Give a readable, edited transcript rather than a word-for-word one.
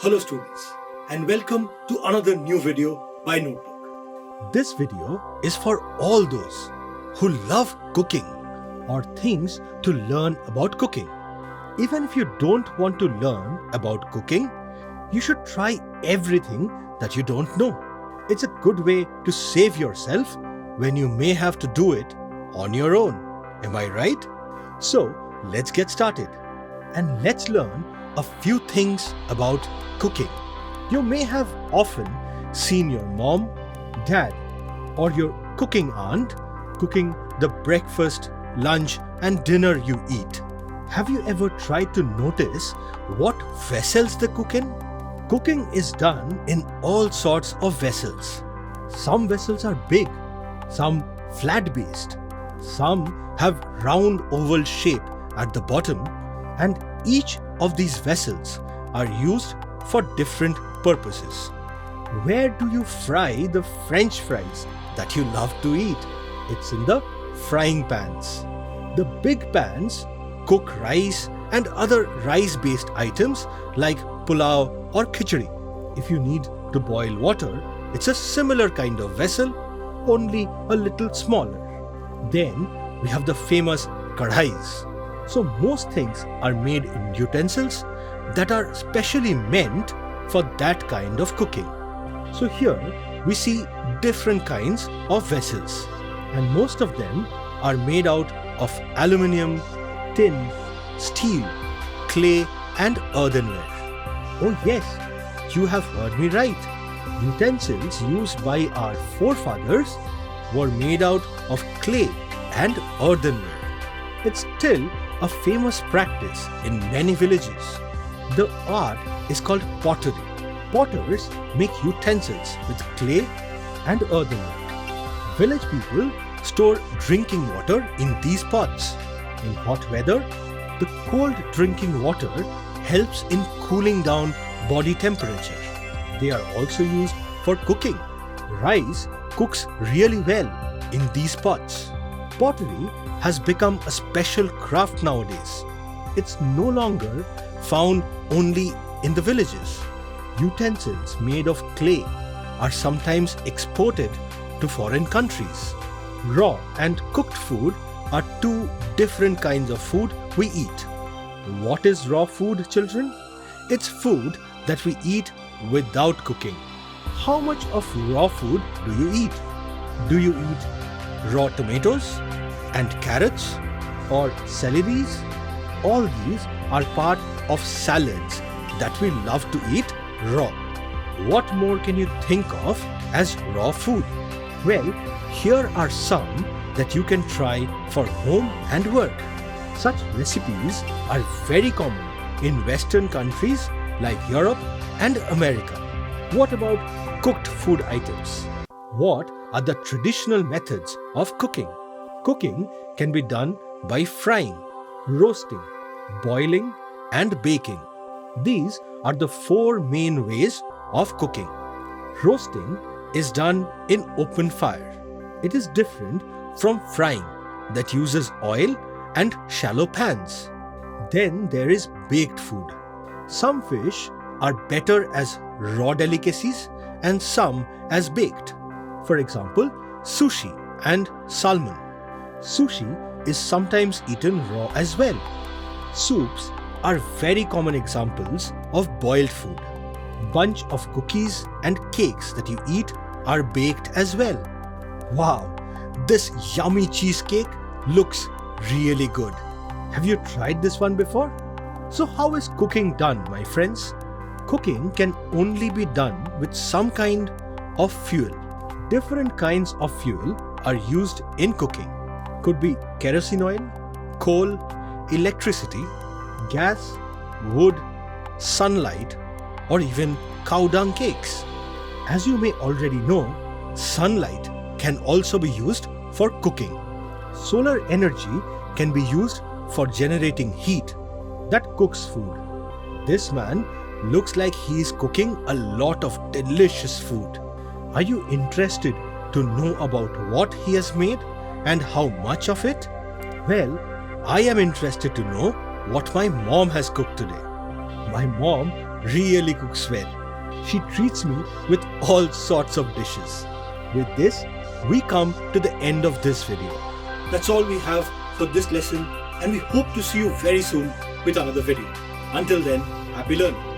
Hello students, and welcome to another new video by Notebook. This video is for all those who love cooking or things to learn about cooking. Even if you don't want to learn about cooking, you should try everything that you don't know. It's a good way to save yourself when you may have to do it on your own. Am I right? So let's get started and let's learn a few things about cooking. You may have often seen your mom, dad, or your cooking aunt cooking the breakfast, lunch, and dinner you eat. Have you ever tried to notice what vessels they cook in? Cooking is done in all sorts of vessels. Some vessels are big, some flat-based, some have round oval shape at the bottom, and each of these vessels are used for different purposes. Where do you fry the French fries that you love to eat? It's in the frying pans. The big pans cook rice and other rice-based items like pulao or khichdi. If you need to boil water, it's a similar kind of vessel, only a little smaller. Then we have the famous kadhais. So most things are made in utensils that are specially meant for that kind of cooking. So here we see different kinds of vessels, and most of them are made out of aluminium, tin, steel, clay, and earthenware. Oh yes, you have heard me right. Utensils used by our forefathers were made out of clay and earthenware. It's still a famous practice in many villages. The art is called pottery. Potters make utensils with clay and earthenware. Village people store drinking water in these pots. In hot weather, the cold drinking water helps in cooling down body temperature. They are also used for cooking. Rice cooks really well in these pots. Pottery has become a special craft nowadays. It's no longer found only in the villages. Utensils made of clay are sometimes exported to foreign countries. Raw and cooked food are two different kinds of food we eat. What is raw food, children? It's food that we eat without cooking. How much of raw food do you eat? Do you eat raw tomatoes and carrots or celeries? All these are part of salads that we love to eat raw. What more can you think of as raw food? Well, here are some that you can try for home and work. Such recipes are very common in Western countries like Europe and America. What about cooked food items? What are the traditional methods of cooking? Cooking can be done by frying, roasting, boiling, and baking. These are the four main ways of cooking. Roasting is done in open fire. It is different from frying that uses oil and shallow pans. Then there is baked food. Some fish are better as raw delicacies and some as baked. For example, sushi and salmon. Sushi is sometimes eaten raw as well. Soups are very common examples of boiled food. Bunch of cookies and cakes that you eat are baked as well. Wow, this yummy cheesecake looks really good. Have you tried this one before? So how is cooking done, my friends? Cooking can only be done with some kind of fuel. Different kinds of fuel are used in cooking. Could be kerosene oil, coal, electricity, gas, wood, sunlight, or even cow dung cakes. As you may already know, sunlight can also be used for cooking. Solar energy can be used for generating heat that cooks food. This man looks like he is cooking a lot of delicious food. Are you interested to know about what he has made and how much of it? Well, I am interested to know what my mom has cooked today. My mom really cooks well. She treats me with all sorts of dishes. With this, we come to the end of this video. That's all we have for this lesson, and we hope to see you very soon with another video. Until then, happy learning.